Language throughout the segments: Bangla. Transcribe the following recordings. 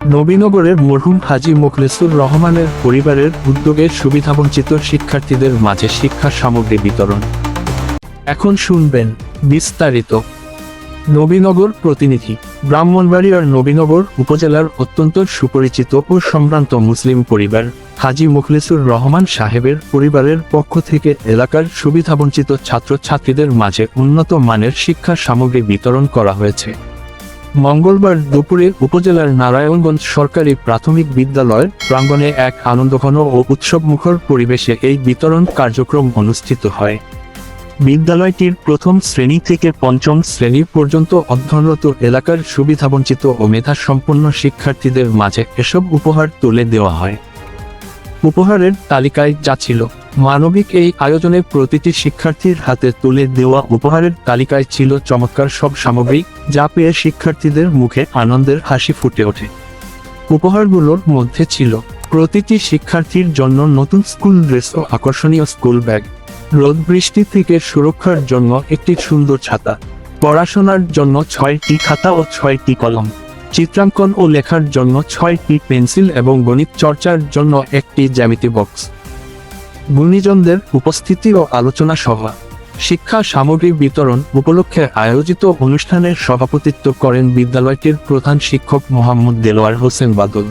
নবীনগরের মরহুম হাজী মোখলেসুর রহমানের পরিবারের উদ্যোগে সুবিধাবঞ্চিত শিক্ষার্থীদের মাঝে শিক্ষা সামগ্রী বিতরণ। এখন শুনবেন বিস্তারিত। নবীনগর প্রতিনিধি। ব্রাহ্মণবাড়িয়ার নবীনগর উপজেলার অত্যন্ত সুপরিচিত ও সম্ভ্রান্ত মুসলিম পরিবার হাজী মোখলেসুর রহমান সাহেবের পরিবারের পক্ষ থেকে এলাকার সুবিধাবঞ্চিত ছাত্রছাত্রীদের মাঝে উন্নত মানের শিক্ষা সামগ্রী বিতরণ করা হয়েছে। মঙ্গলবার দুপুরে উপজেলার নারায়ণগঞ্জ সরকারি প্রাথমিক বিদ্যালয় প্রাঙ্গণে এক আনন্দঘন ও উৎসবমুখর পরিবেশে এই বিতরণ কার্যক্রম অনুষ্ঠিত হয়। বিদ্যালয়টির প্রথম শ্রেণী থেকে পঞ্চম শ্রেণী পর্যন্ত অধ্যয়নরত এলাকার সুবিধাবঞ্চিত ও মেধাসম্পন্ন শিক্ষার্থীদের মাঝে এসব উপহার তুলে দেওয়া হয়। উপহারের তালিকায় যা ছিল, মানবিক এই আয়োজনে প্রতিটি শিক্ষার্থীর হাতে তুলে দেওয়া উপহারের তালিকায় ছিল চমৎকার সব সামগ্রী, যা পেয়ে শিক্ষার্থীদের মুখে আনন্দের হাসি ফুটে ওঠে। উপহারগুলোর মধ্যে ছিল প্রতিটি শিক্ষার্থীর জন্য নতুন স্কুল ড্রেস ও আকর্ষণীয় স্কুল ব্যাগ, রোদ বৃষ্টি থেকে সুরক্ষার জন্য একটি সুন্দর ছাতা, পড়াশোনার জন্য 6টি খাতা ও 6টি কলম, চিত্রাঙ্কন ও লেখার জন্য 6টি পেন্সিল এবং গণিত চর্চার জন্য একটি জ্যামিতি বক্স। গুণীজনদের উপস্থিতি ও আলোচনা সভা। শিক্ষা সামগ্রী বিতরণ উপলক্ষে আয়োজিত অনুষ্ঠানের সভাপতিত্ব করেন বিদ্যালয়টির প্রধান শিক্ষক মোহাম্মদ দেলোয়ার হোসেন বাদল।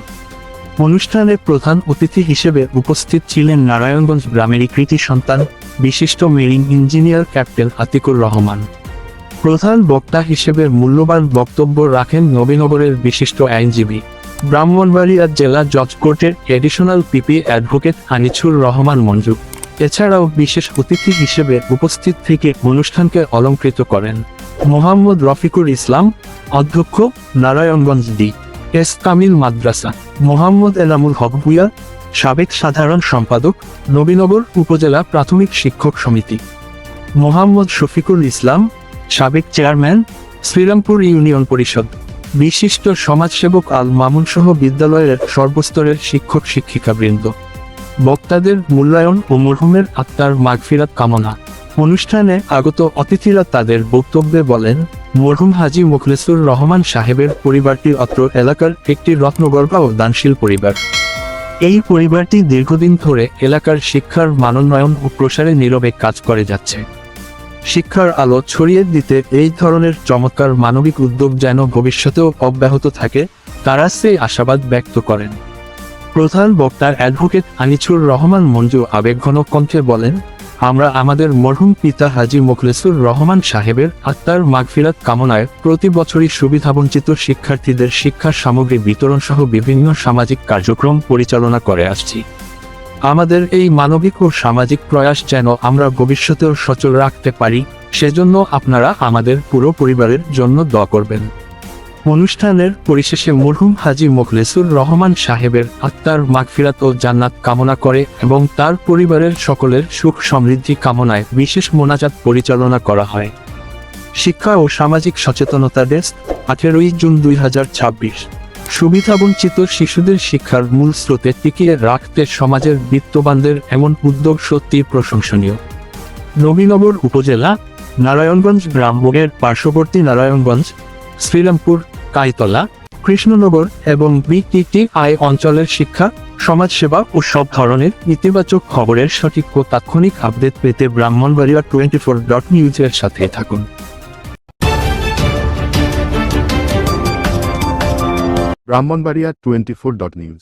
অনুষ্ঠানে প্রধান অতিথি হিসেবে উপস্থিত ছিলেন নারায়ণগঞ্জ গ্রামেরই কৃতি সন্তান বিশিষ্ট marine engineer captain Atikur Rahman. প্রধান বক্তা হিসেবে মূল্যবান বক্তব্য রাখেন নবীনগরের বিশিষ্ট আইনজীবী, ব্রাহ্মণবাড়িয়া জেলা জজ কোর্টের additional PP advocate Anisur Rahman Manju. এছাড়াও বিশেষ অতিথি হিসেবে উপস্থিত থেকে অনুষ্ঠানকে অলংকৃত করেন মোহাম্মদ রফিকুর ইসলাম, অধ্যক্ষ, নারায়ণগঞ্জ ডি.এস. কামিল মাদ্রাসা; মোহাম্মদ এনামুল হক ভূঁইয়া, সাবেক সাধারণ সম্পাদক, নবীনগর উপজেলা প্রাথমিক শিক্ষক সমিতি; মোহাম্মদ শফিকুল ইসলাম, সাবেক চেয়ারম্যান, শ্রীরামপুর ইউনিয়ন পরিষদ; বিশিষ্ট সমাজসেবক আল মামুন সহ বিদ্যালয়ের সর্বস্তরের শিক্ষক শিক্ষিকাবৃন্দ। বক্তাদের মূল্যায়ন ও মরহুমের আত্মার মাগফিরাত কামনা। অনুষ্ঠানে আগত অতিথিরা তাদের বক্তব্যে বলেন, মরহুম হাজী মোখলেসুর রহমান সাহেবের পরিবারটি অত্র এলাকার একটি রত্নগর্ভা ও দানশীল পরিবার। এই পরিবারটি দীর্ঘদিন ধরে এলাকার শিক্ষার মানোন্নয়ন ও প্রসারে নীরবে কাজ করে যাচ্ছে। শিক্ষার আলো ছড়িয়ে দিতে এই ধরনের চমৎকার মানবিক উদ্যোগ যেন ভবিষ্যতেও অব্যাহত থাকে, তারা সেই আশাবাদ ব্যক্ত করেন। প্রধান বক্তা অ্যাডভোকেট আনিছুর রহমান মঞ্জু আবেগঘন কণ্ঠে বলেন, আমরা আমাদের মরহুম পিতা হাজী মোখলেসুর রহমান সাহেবের আত্মার মাগফিরাত কামনায় প্রতি বছরই সুবিধাবঞ্চিত শিক্ষার্থীদের শিক্ষা সামগ্রী বিতরণ সহ বিভিন্ন সামাজিক কার্যক্রম পরিচালনা করে আসছি। আমাদের এই মানবিক ও সামাজিক প্রয়াস যেন আমরা ভবিষ্যতেও সচল রাখতে পারি, সেজন্য আপনারা আমাদের পুরো পরিবারের জন্য দোয়া করবেন। অনুষ্ঠানের পরিশেষে মরহুম হাজী মোখলেসুর রহমান সাহেবের আত্মার মাগফিরাত ও জান্নাত কামনা করে এবং তার পরিবারের সকলের সুখ সমৃদ্ধি কামনায় বিশেষ মোনাজাত পরিচালনা করা হয়। শিক্ষা ও সামাজিক সচেতনতা ডেস্ক, 18 জুন 2026। সুবিধাবঞ্চিত শিশুদের শিক্ষার মূল স্রোতে টিকিয়ে রাখতে সমাজের বিত্তবানদের এমন উদ্যোগ সত্যিই প্রশংসনীয়। নবীনগর উপজেলা, নারায়ণগঞ্জ গ্রামের পার্শ্ববর্তী নারায়ণগঞ্জ, শ্রীরামপুর, কাইতলা, কৃষ্ণনগর এবং বিটিটিআই অঞ্চলের শিক্ষা, সমাজসেবা ও সব ধরনের ইতিবাচক খবরের সঠিক ও তাৎক্ষণিক আপডেট পেতে ব্রাহ্মণবাড়িয়া 24.news এর সাথে থাকুন। ব্রাহ্মণবাড়িয়া 24.news